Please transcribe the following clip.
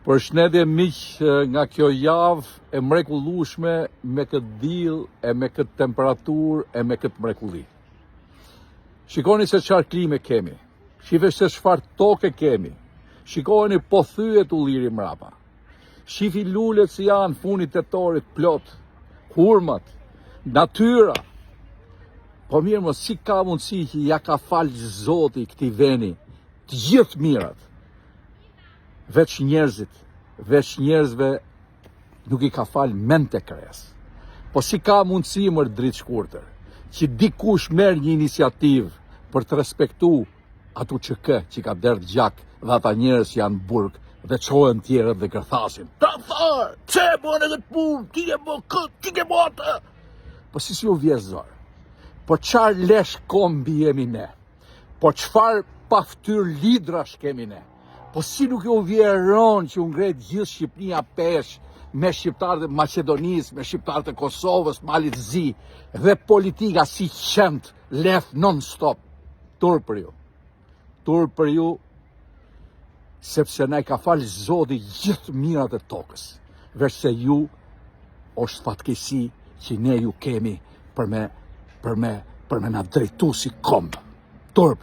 Përshëndetje miq nga kjo javë e mrekullueshme me këtë diell e me këtë temperaturë e me këtë mrekulli. Shikoni se çfarë klime kemi. Shifeni se çfarë toke kemi. Shikoni po thyet ulliri mrapa. Shifi lulet që janë funi tetorit plot, hurmat, natyra. Po mirë mos si ka mundësi që ja ka falë Zoti këtij veni të gjithë mirat. Veç njerëzve nuk i ka falë mend të kres. Po si ka mundësi më dritë shkurtër, që dikush merr një iniciativë për të respektu atu që ka derdh gjak dhe ata njerëz që janë burg dhe çohen tjerët dhe gërthasin. Ta thar, pse e bën këtë punë, ti e bën këtë, ti e bën atë. Po si ju vjen zor? Po çfarë lesh kombi jemi ne? Po çfarë paftyr lidrash kemi ne? Po si nuk ju vjeron që u ngret gjithë Shqipënia pesh me shqiptarët e Maqedonisë, me shqiptarët e Kosovës, Malit Zi, dhe politika si qend leth non-stop. Tur për ju, sepse na i ka falë Zoti gjithë mirat e tokës, veçse ju është fatkeqësi që ne ju kemi për me na drejtu si komb. Turp.